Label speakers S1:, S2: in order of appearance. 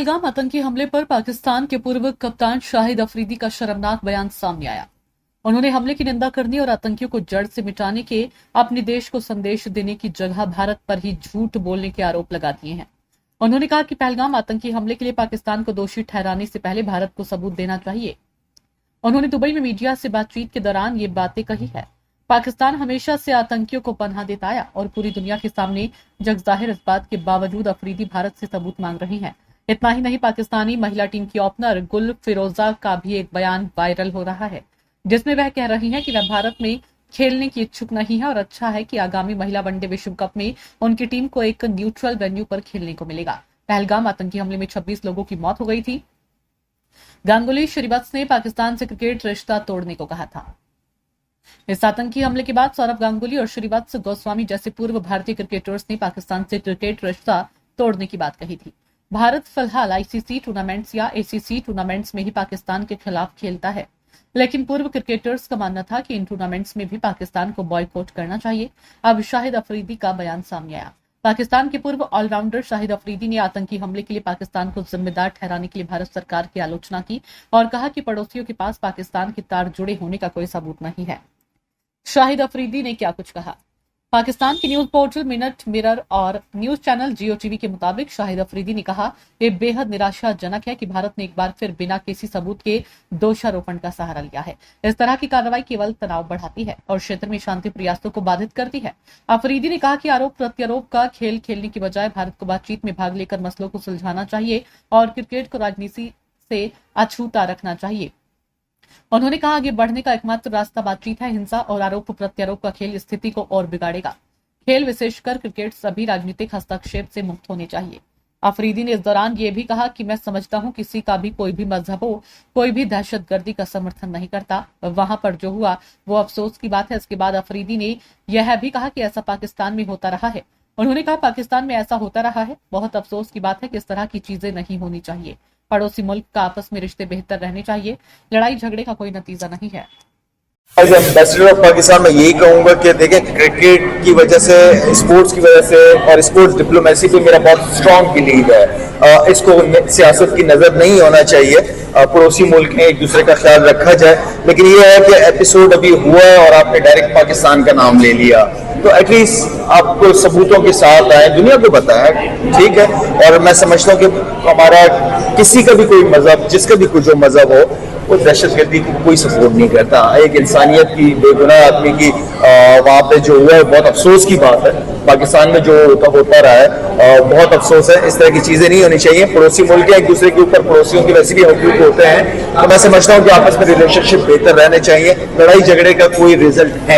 S1: पहलगाम आतंकी हमले पर पाकिस्तान के पूर्व कप्तान शाहिद अफरीदी का शर्मनाक बयान सामने आया। उन्होंने हमले की निंदा करने और आतंकियों को जड़ से मिटाने के अपने देश को संदेश देने की जगह भारत पर ही झूठ बोलने के आरोप लगा दिए हैं। उन्होंने कहा कि पहलगाम आतंकी हमले के लिए पाकिस्तान को दोषी ठहराने से पहले भारत को सबूत देना चाहिए। उन्होंने दुबई में मीडिया से बातचीत के दौरान ये बातें कही है। पाकिस्तान हमेशा से आतंकियों को पनाह देता आया और पूरी दुनिया के सामने जगजाहिर इस बात के बावजूद अफरीदी भारत से सबूत मांग रही हैं। इतना ही नहीं, पाकिस्तानी महिला टीम की ओपनर गुल फिरोजा का भी एक बयान वायरल हो रहा है, जिसमें वह कह रही हैं कि वह भारत में खेलने की इच्छुक नहीं है और अच्छा है कि आगामी महिला वनडे विश्व कप में उनकी टीम को एक न्यूट्रल वेन्यू पर खेलने को मिलेगा। पहलगाम आतंकी हमले में 26 लोगों की मौत हो गई थी। गांगुली श्रीवत्स ने पाकिस्तान से क्रिकेट रिश्ता तोड़ने को कहा था। इस आतंकी हमले के बाद सौरभ गांगुली और श्रीवत्स गोस्वामी जैसे पूर्व भारतीय क्रिकेटर्स ने पाकिस्तान से क्रिकेट रिश्ता तोड़ने की बात कही थी। भारत फिलहाल आईसीसी टूर्नामेंट्स या एसीसी टूर्नामेंट्स में ही पाकिस्तान के खिलाफ खेलता है, लेकिन पूर्व क्रिकेटर्स का मानना था कि इन टूर्नामेंट्स में भी पाकिस्तान को बॉयकॉट करना चाहिए। अब शाहिद अफरीदी का बयान सामने आया। पाकिस्तान के पूर्व ऑलराउंडर शाहिद अफरीदी ने आतंकी हमले के लिए पाकिस्तान को जिम्मेदार ठहराने के लिए भारत सरकार की आलोचना की और कहा कि पड़ोसियों के पास पाकिस्तान के तार जुड़े होने का कोई सबूत नहीं है। शाहिद अफरीदी ने क्या कुछ कहा। पाकिस्तान के न्यूज पोर्टल मिनट मिरर और न्यूज चैनल जियो टीवी के मुताबिक शाहिद अफरीदी ने कहा, यह बेहद निराशाजनक है कि भारत ने एक बार फिर बिना किसी सबूत के दोषारोपण का सहारा लिया है। इस तरह की कार्रवाई केवल तनाव बढ़ाती है और क्षेत्र में शांति प्रयासों को बाधित करती है। अफरीदी ने कहा कि आरोप प्रत्यारोप का खेल खेलने की बजाय भारत को बातचीत में भाग लेकर मसलों को सुलझाना चाहिए और क्रिकेट को राजनीति से अछूता रखना चाहिए। उन्होंने कहा, आगे बढ़ने का एकमात्र रास्ता बातचीत है। हिंसा और आरोप प्रत्यारोप का खेल स्थिति को और बिगाड़ेगा। खेल, विशेषकर क्रिकेट, सभी राजनीतिक हस्तक्षेप से मुक्त होने चाहिए। अफरीदी ने इस दौरान यह भी कहा कि मैं समझता हूं किसी का भी कोई भी मजहब हो, कोई भी दहशतगर्दी का समर्थन नहीं करता। वहां पर जो हुआ वो अफसोस की बात है। इसके बाद अफरीदी ने यह भी कहा कि ऐसा पाकिस्तान में होता रहा है। उन्होंने कहा, पाकिस्तान में ऐसा होता रहा है। बहुत अफसोस की बात है कि इस तरह की चीजें नहीं होनी चाहिए। पड़ोसी मुल्क का आपस में रिश्ते बेहतर रहने चाहिए। लड़ाई झगड़े का कोई नतीजा नहीं है।
S2: एज एम्बेसडर ऑफ पाकिस्तान मैं यही कहूंगा कि देखें, क्रिकेट की वजह से, स्पोर्ट्स की वजह से और स्पोर्ट्स डिप्लोमेसी पे मेरा बहुत स्ट्रांग बिलीव है। इसको सियासत की नजर नहीं होना चाहिए। पड़ोसी मुल्क हैं, एक दूसरे का ख्याल रखा जाए। लेकिन ये है कि एपिसोड अभी हुआ है और आपने डायरेक्ट पाकिस्तान का नाम ले लिया, तो एटलीस्ट आपको सबूतों के साथ आए, दुनिया को बताया, ठीक है। और मैं समझता हूँ कि हमारा किसी का भी कोई मजहब, जिसका भी कोई जो मजहब हो, वो दहशतगर्दी को कोई सपोर्ट नहीं करता। एक इंसानियत की, बेगुनाह आदमी की वहाँ पे जो हुआ है, बहुत अफसोस की बात है। पाकिस्तान में जो होता रहा है, बहुत अफसोस है। इस तरह की चीजें नहीं होनी चाहिए। पड़ोसी मुल्क एक दूसरे के ऊपर, पड़ोसियों के वैसे भी हकूक होते हैं। तो मैं समझता हूँ कि आपस में रिलेशनशिप बेहतर रहने चाहिए। लड़ाई झगड़े का कोई रिजल्ट है